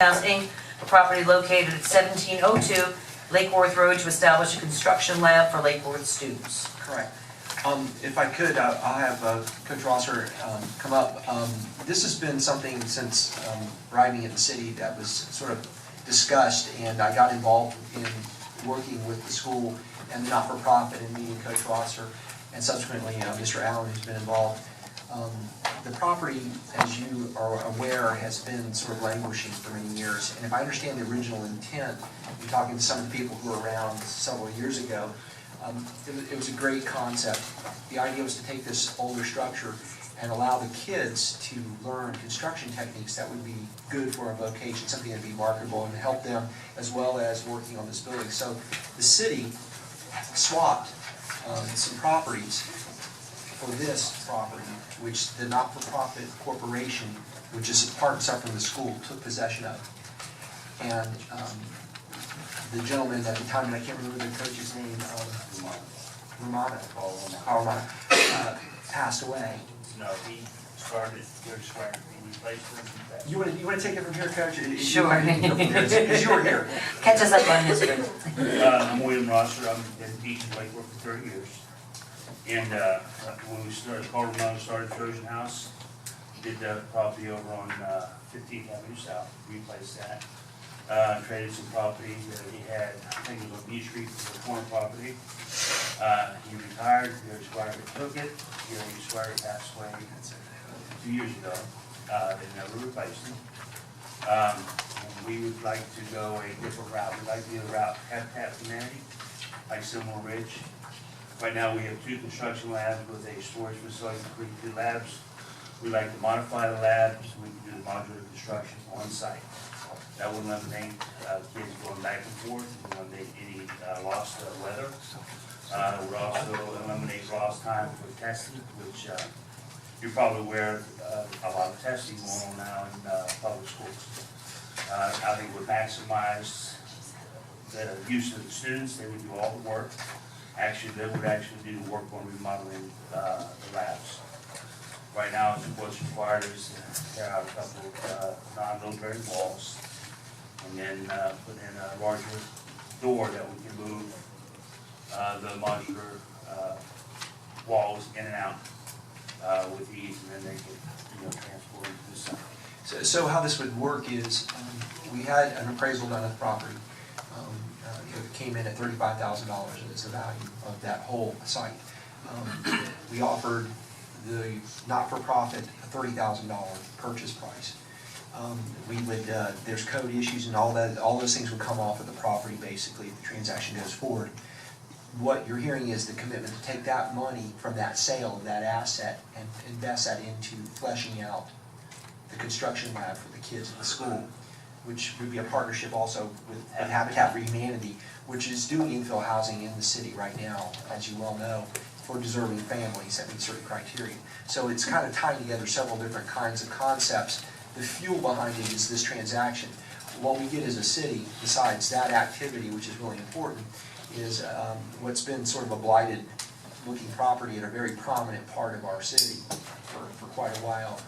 House Inc., a property located at 1702 Lake Worth Road to establish a construction lab for Lake Worth students. Correct. If I could, I'll have Coach Rosser come up. This has been something since arriving at the city that was sort of discussed, and I got involved in working with the school and the not-for-profit and meeting Coach Rosser, and subsequently Mr. Allen, who's been involved. The property, as you are aware, has been sort of languishing for many years, and if I understand the original intent, you're talking to some of the people who were around several years ago, it was a great concept. The idea was to take this older structure and allow the kids to learn construction techniques that would be good for a vocation, something that would be marketable and help them, as well as working on this building. So the city swapped some properties for this property, which the not-for-profit corporation, which is part and separate from the school, took possession of. And the gentleman at the time, and I can't remember the coach's name, Romano, passed away. No, he started, he replaced him. You want to take it from here, Coach? Sure. Because you were here. Catch us up on history. I'm William Rosser. I've been teaching Lake Worth for 30 years. And when we started, Carl Romano started Trojan House, did the property over on 15th Avenue South, replaced that. Traded some property that he had, I think it was on B Street, for the corner property. He retired, Gary Squire took it. Gary Squire passed away 2 years ago. They never replaced him. We would like to go a different route. We'd like to do a route Habitat for Humanity, like Seymour Ridge. Right now we have 2 construction labs with a storage facility, 2 labs. We'd like to modify the labs so we can do the modular construction on site. That would eliminate kids going back and forth, eliminate any lost weather. Would also eliminate lost time for testing, which you're probably aware of a lot of testing going on now in public schools. I think would maximize the use of the students. They would do all the work. Actually, they would actually do the work on remodeling the labs. Right now, what's required is to tear out a couple of non-military walls, and then put in a larger door that we can move the modular walls in and out with ease, and then they can transport into the site. So how this would work is, we had an appraisal done of the property. It came in at $35,000, and it's the value of that whole site. We offered the not-for-profit a $30,000 purchase price. We would, there's code issues and all that, all those things would come off of the property basically if the transaction goes forward. What you're hearing is the commitment to take that money from that sale of that asset and invest that into fleshing out the construction lab for the kids at the school, which would be a partnership also with Habitat for Humanity, which is doing infill housing in the city right now, as you well know, for deserving families that meet certain criteria. So it's kind of tying together several different kinds of concepts. The fuel behind it is this transaction. What we get as a city, besides that activity, which is really important, is what's been sort of a blighted looking property in a very prominent part of our city for quite a while.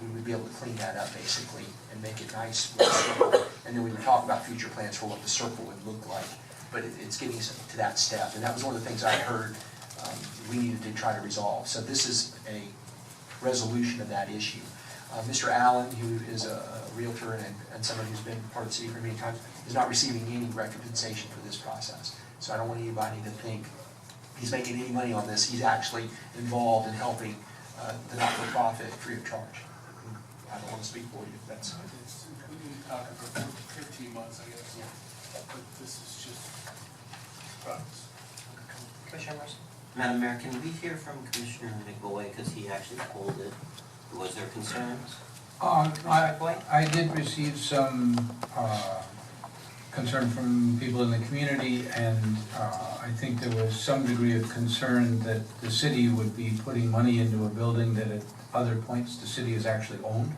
We would be able to clean that up basically and make it nice. And then we would talk about future plans for what the circle would look like. But it's getting us to that step. And that was one of the things I heard we needed to try to resolve. So this is a resolution of that issue. Mr. Allen, who is a realtor and someone who's been part of the city for many times, is not receiving any compensation for this process. So I don't want anybody to think he's making any money on this. He's actually involved in helping the not-for-profit free of charge. I don't want to speak for you. That's. We've been talking for 15 months, I guess. Yeah. But this is just progress. Commissioner Mercer? Madam Mayor, can we hear from Commissioner McBoy, because he actually pulled it? Was there concerns? I did receive some concern from people in the community, and I think there was some degree of concern that the city would be putting money into a building that at other points the city has actually owned.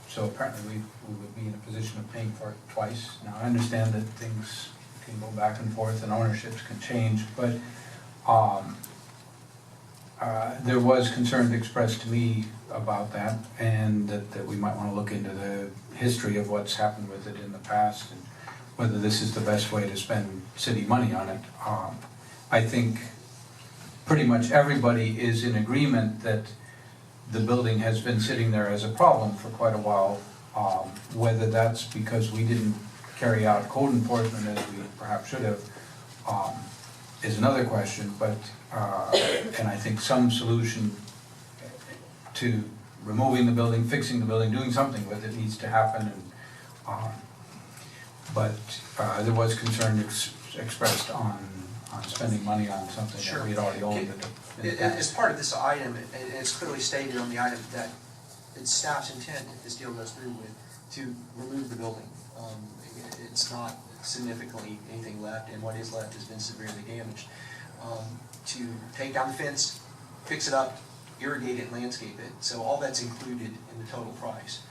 So apparently we would be in a position of paying for it twice. Now I understand that things can go back and forth and ownerships can change, but there was concern expressed to me about that, and that we might want to look into the history of what's happened with it in the past, and whether this is the best way to spend city money on it. I think pretty much everybody is in agreement that the building has been sitting there as a problem for quite a while. Whether that's because we didn't carry out code enforcement as we perhaps should have, is another question, but, and I think some solution to removing the building, fixing the building, doing something with it needs to happen, and, but there was concern expressed on spending money on something Sure. that we had already owned in the past. As part of this item, and it's clearly stated on the item that it's staff's intent, if this deal goes through with, to remove the building. It's not significantly anything left, and what is left has been severely damaged. To take down the fence, fix it up, irrigate it, and landscape it. So all that's included in the total price,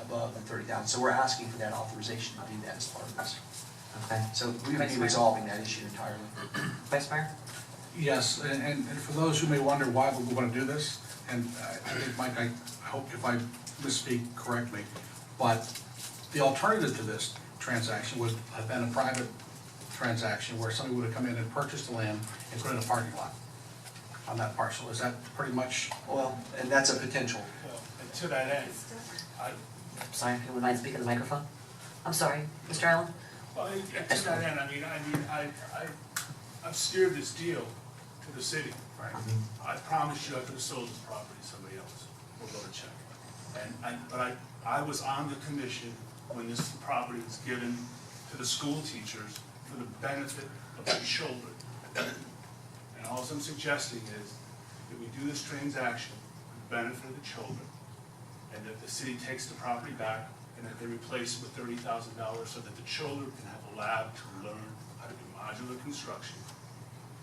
above the $30,000. So we're asking for that authorization to do that as part of this. Okay. So we would Vice be Mayor? resolving that issue entirely. Vice Mayor? Yes, and for those who may wonder why we want to do this, and I think, Mike, I hope if I misspeak, correct me, but the alternative to this transaction would have been a private transaction where somebody would have come in and purchased the land and put in a parking lot on that parcel. Is that pretty much? Well, and that's a potential. And to that end, Sorry, if you would mind speaking to the microphone? I'm sorry, Mr. Allen? well, to that end, I've steered this deal to the city, right? I promise you I could have sold this property to somebody else. We'll go to check. But I was on the commission when this property was given to the school teachers for the benefit of the children. And all I'm suggesting is that we do this transaction for the benefit of the children, and that the city takes the property back, and that they replace it with $30,000 so that the children can have a lab to learn how to do modular construction.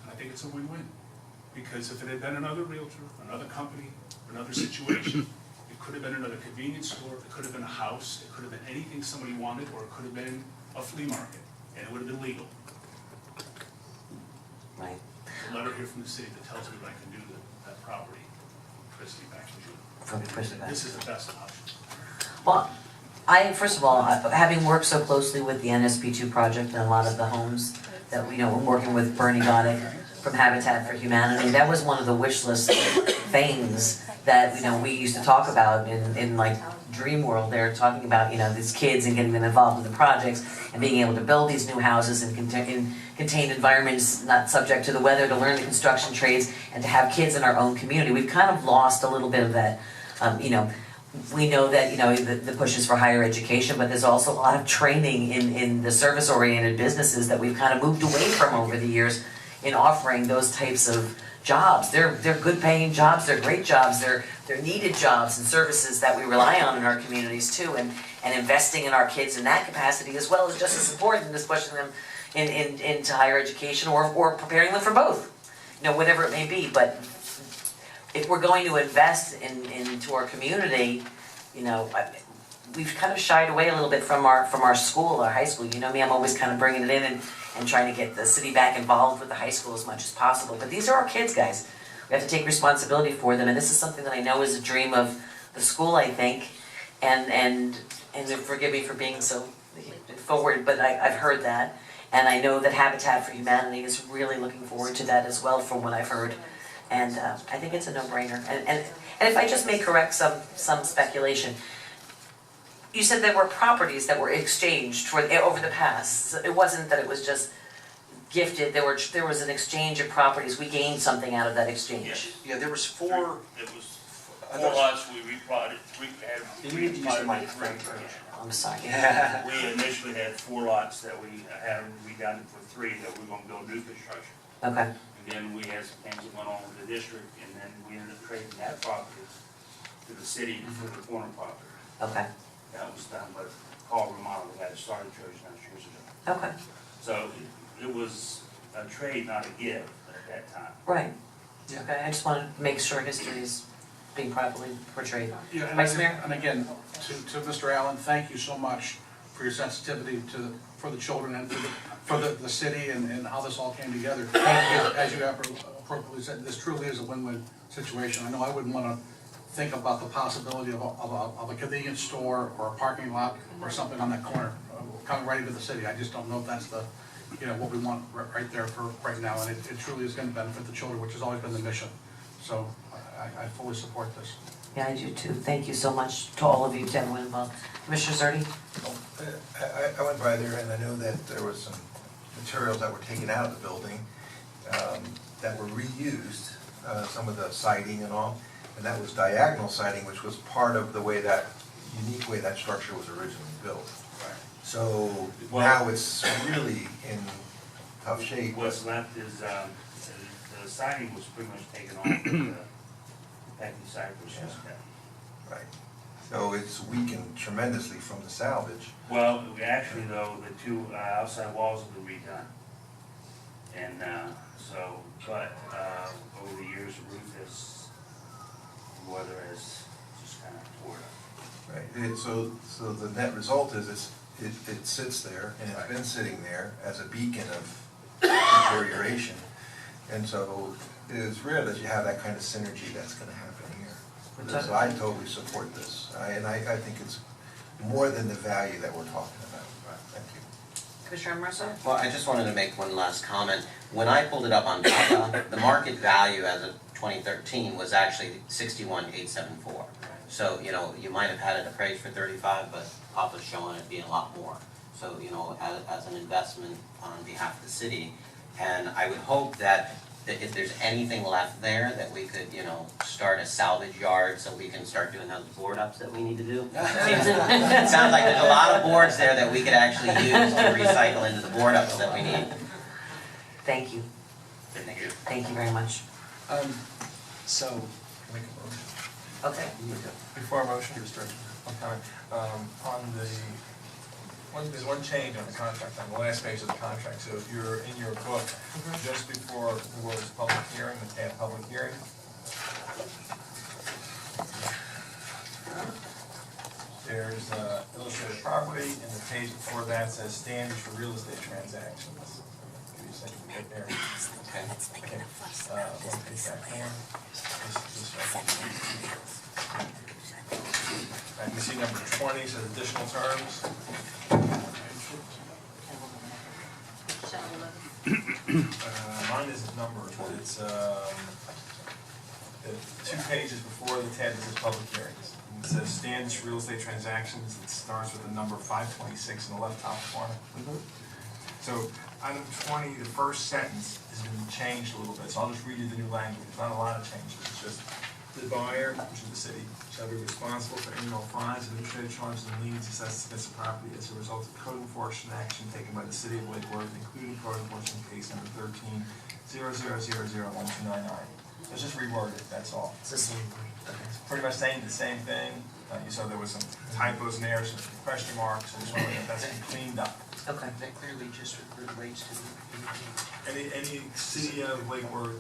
And I think it's a win-win, because if it had been another realtor, another company, another situation, it could have been another convenience store, it could have been a house, it could have been anything somebody wanted, or it could have been a flea market, and it would have been legal. Right. A letter here from the city that tells me that I can do that property, Christie, back in June. From Christie back. This is the best option. Well, first of all, having worked so closely with the NSP2 project and a lot of the homes that we're working with Bernie Goddick from Habitat for Humanity, that was one of the wish list things that, we used to talk about in like dream world. They're talking about, these kids and getting them involved in the projects and being able to build these new houses in contained environments, not subject to the weather, to learn the construction trades, and to have kids in our own community. We've kind of lost a little bit of that, we know that, the push is for higher education, but there's also a lot of training in the service-oriented businesses that we've kind of moved away from over the years in offering those types of jobs. They're good paying jobs, they're great jobs, they're needed jobs and services that we rely on in our communities too, and investing in our kids in that capacity as well is just as important as pushing them into higher education or preparing them for both, whatever it may be. But if we're going to invest into our community, we've kind of shied away a little bit from our school, our high school. You know me, I'm always kind of bringing it in and trying to get the city back involved with the high school as much as possible. But these are our kids, guys. We have to take responsibility for them, and this is something that I know is a dream of the school, I think. And forgive me for being so forward, but I've heard that. And I know that Habitat for Humanity is really looking forward to that as well, from what I've heard. And I think it's a no-brainer. And if I just may correct some speculation, you said there were properties that were exchanged over the past. It wasn't that it was just gifted. There was an exchange of properties. We gained something out of that exchange. Yes. Yeah, there was four. It was 4 lots, we replotted, You need to use the microphone. I'm sorry. We initially had 4 lots that we had redone for 3 that we were gonna build new construction. Okay. And then we had some things that went on with the district, and then we ended up trading that property to the city for the corner property. Okay. That was done by Carl Romano, who had started Trojan years ago. Okay. So it was a trade, not a gift at that time. Right. Yeah. Okay. I just wanted to make sure history is being properly portrayed. Yeah, Vice Mayor? and again, to Mr. Allen, thank you so much for your sensitivity for the children and for the city and how this all came together. As you appropriately said, this truly is a win-win situation. I know I wouldn't want to think about the possibility of a convenience store or a parking lot or something on that corner coming right into the city. I just don't know if that's what we want right there for right now, and it truly is going to benefit the children, which has always been the mission. So I fully support this. Yeah, I do too. Thank you so much to all of you, to everyone involved. Commissioner Zerdy? I went by there and I know that there was some materials that were taken out of the building that were reused, some of the siding and all, and that was diagonal siding, which was part of the way unique way that structure was originally built. So now it's really in tough shape. What's left is, the siding was pretty much taken off, but the packing side was just kept. Right. So it's weakened tremendously from the salvage. Well, actually though, the two outside walls have been redone. And over the years, the roof the weather has just kind of tore it up. Right. So the net result is it sits there, and it's been sitting there as a beacon of deterioration. And so it is rare that you have that kind of synergy that's going to happen here. So I totally support this, and I think it's more than the value that we're talking about. Thank you. Commissioner Amoruso? Well, I just wanted to make one last comment. When I pulled it up on Papa, the market value as of 2013 was actually 61,874. So, you might have had it appraised for 35, but Papa's showing it being a lot more. So, as an investment on behalf of the city, and I would hope that if there's anything left there, that we could, start a salvage yard so we can start doing those board ups that we need to do. It sounds like there's a lot of boards there that we could actually use to recycle into the board ups that we need. Thank you. Thank you. Thank you very much. So, make a motion. Okay. Before a motion, one comment. There's one change on the contract, on the last page of the contract. So if you're in your book, just before the words public hearing, the tab public hearing, there's illustrated property, and the page before that says standards for real estate transactions. Give you a second to get there. Okay. One page back more. This right. And you see number 20 says additional terms. Mine isn't numbered, but it's 2 pages before the tab that says public hearings. And it says standards for real estate transactions. It starts with the number 526 in the left top corner. So item 20, the first sentence has been changed a little bit. So I'll just read you the new language. It's not a lot of changes. It's just the buyer, which is the city, shall be responsible for any and all fines, administrative charges, and liens assessed against the property as a result of code enforcement action taken by the city of Lake Worth, including code enforcement case number 13-00001299. Let's just reword it, that's all. It's the same. It's pretty much saying the same thing. You saw there was some typos in there, some question marks, and just want to get that cleaned up. Okay. That clearly just relates to the Any city of Lake Worth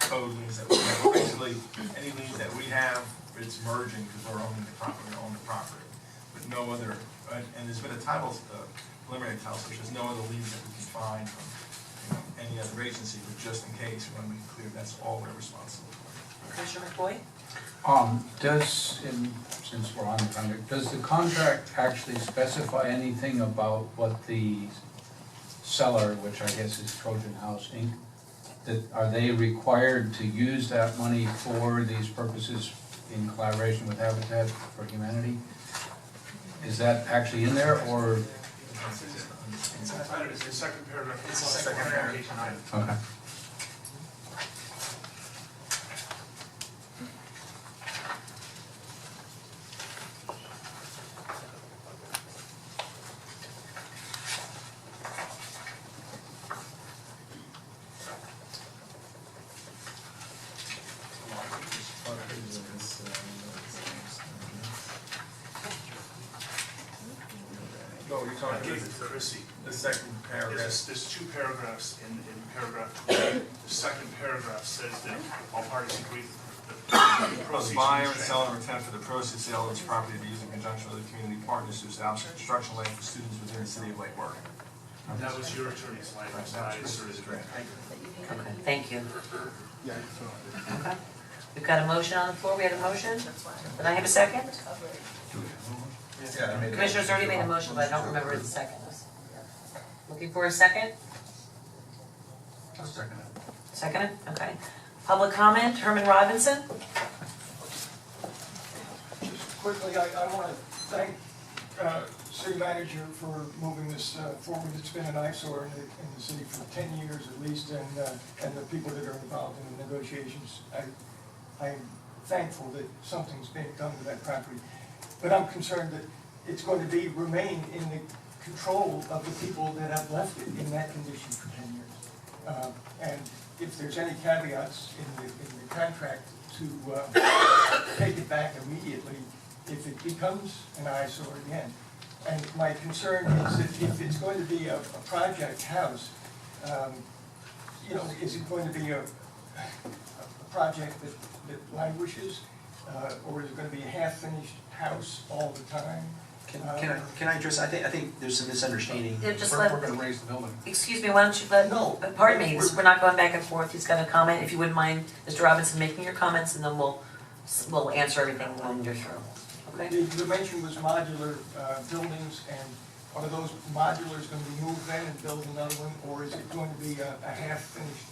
code liens that we have, basically, any liens that we have, it's merging because we're owning the property, but no other, and there's been a title, preliminary title, which there's no other liens that we can find from any other agency, but just in case, we want to be clear, that's all we're responsible for. Commissioner McBoy? Since we're on the contract, does the contract actually specify anything about what the seller, which I guess is Trojan House Inc., are they required to use that money for these purposes in collaboration with Habitat for Humanity? Is that actually in there, or? It's the second paragraph. It's the second paragraph. Okay. No, you're I talking gave it to Chrissy. the second paragraph. There's 2 paragraphs in paragraph 2. The second paragraph says that all parties agree that the The buyer, seller, or tenant for the proceeds sale of this property to be used in conjunction with the community partners to establish construction land for students within the city of Lake Worth. That was your attorney's language, I asserted it. Okay, thank you. Okay, we've got a motion on the floor, we had a motion? Did I have a second? Yeah, I made a Commissioner's already made a motion, but I don't remember the second. Looking for a second? Second it, okay. Public comment, Herman Robinson? Just quickly, I want to thank city manager for moving this forward. It's been an eyesore in the city for 10 years at least, and the people that are involved in the negotiations. I'm thankful that something's being done with that property. But I'm concerned that it's going to remain in the control of the people that have left it in that condition for 10 years. And if there's any caveats in the contract to take it back immediately if it becomes an eyesore again. And my concern is that if it's going to be a project house, is it going to be a project that languishes, or is it going to be a half-finished house all the time? Can I address, I think there's some misunderstanding. Yeah, just We're let, gonna raise the building. excuse me, why don't you let, No. pardon me, we're not going back and forth, he's got a comment, if you wouldn't mind, Mr. Robinson, making your comments, and then we'll answer everything when you're through, okay? The mention was modular buildings, and are those modulars going to be moved then and build another one, or is it going to be a half-finished,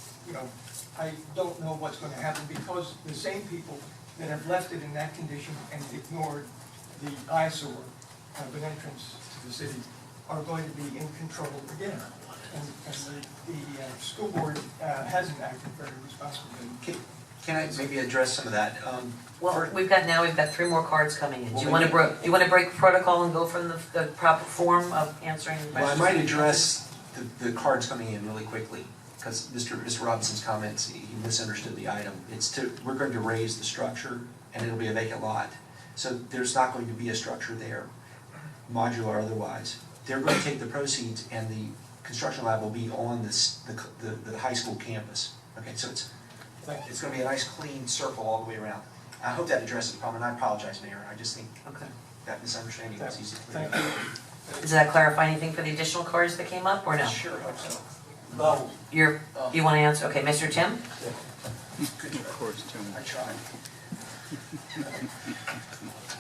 I don't know what's going to happen, because the same people that have left it in that condition and ignored the eyesore of an entrance to the city are going to be in control again. And the school board hasn't acted very responsibly. Can I maybe address some of that? Well, we've got 3 more cards coming in. Do you want to break protocol and go from the proper form of answering questions? Well, I might address the cards coming in really quickly, because Mr. Robinson's comments, he misunderstood the item. We're going to raise the structure, and it'll be a vacant lot. So there's not going to be a structure there, modular or otherwise. They're going to take the proceeds, and the construction lab will be on the high school campus. Okay, so it's going to be a nice clean circle all the way around. I hope that addresses the problem, and I apologize, Mayor. I just think that misunderstanding was easy to clear up. Thank you. Does that clarify anything for the additional cards that came up, or no? Sure, I hope so. Well, you want to answer? Okay, Mr. Tim? I tried.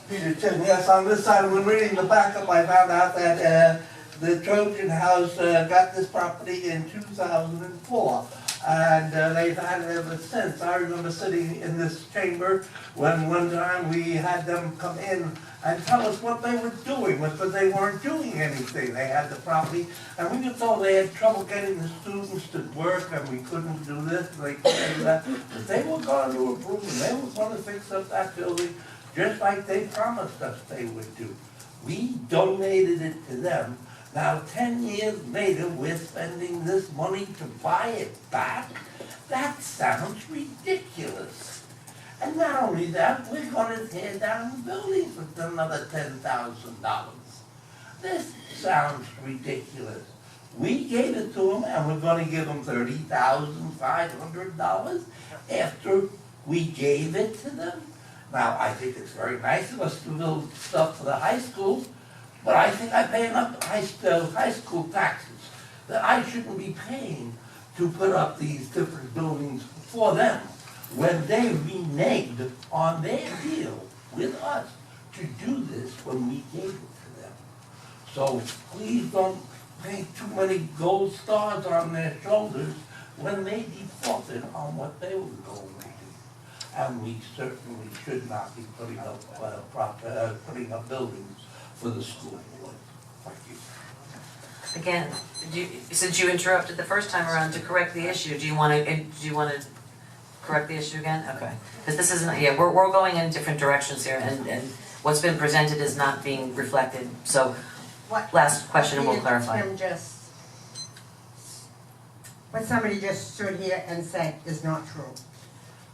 Peter Tim, yes, on this side, when reading the backup, I found out that the Trojan House got this property in 2004, and they've had it ever since. I remember sitting in this chamber when one time we had them come in and tell us what they were doing, because they weren't doing anything. They had the property, and we were told they had trouble getting the students to work, and we couldn't do this, and they couldn't do that. But they were going to improve, and they were going to fix up that building, just like they promised us they would do. We donated it to them. Now, 10 years later, we're spending this money to buy it back? That sounds ridiculous. And not only that, we're going to tear down the building for another $10,000. This sounds ridiculous. We gave it to them, and we're going to give them $30,500 after we gave it to them? Now, I think it's very nice of us to build stuff for the high school, but I think I pay enough high school taxes that I shouldn't be paying to put up these different buildings for them when they reneged on their deal with us to do this when we gave it to them. So please don't paint too many gold stars on their shoulders when they defaulted on what they were going to do. And we certainly should not be putting up buildings for the school board. Thank you. Again, since you interrupted the first time around to correct the issue, do you want to correct the issue again? Okay, because this isn't, we're going in different directions here, and what's been presented is not being reflected, so last question and we'll clarify. What somebody just stood here and said is not true.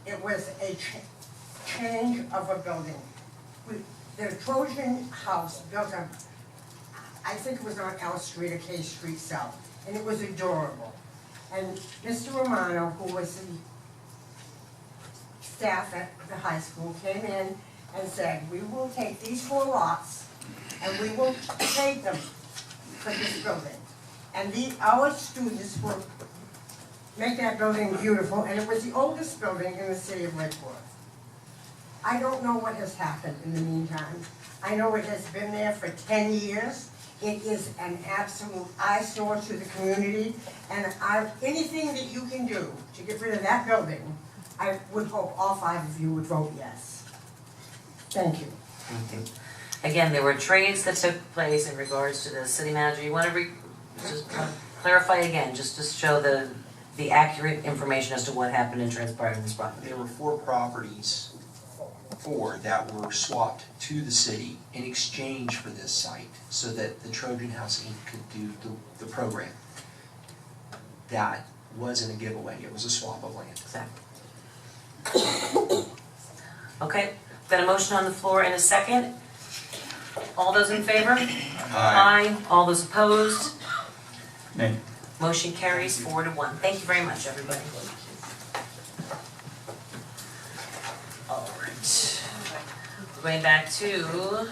It was a change of a building. The Trojan house built up, I think it was on L Street or K Street South, and it was adorable. And Mr. Romano, who was the staff at the high school came in and said, we will take these 4 lots and we will trade them for this building. And our students will make that building beautiful, and it was the oldest building in the city of Lake Worth. I don't know what has happened in the meantime. I know it has been there for 10 years. It is an absolute eyesore to the community, and anything that you can do to get rid of that building, I would hope all 5 of you would vote yes. Thank you. Thank you. Again, there were trades that took place in regards to the city manager. You want to just clarify again, just to show the accurate information as to what happened and transpired in this property. There were 4 properties, 4 that were swapped to the city in exchange for this site so that the Trojan House Inc. could do the program. That wasn't a giveaway, it was a swap of land. Exactly. Okay, got a motion on the floor in a second. All those in favor? Aye. All those opposed? Nay. Motion carries 4 to 1. Thank you very much, everybody. All right. Going back to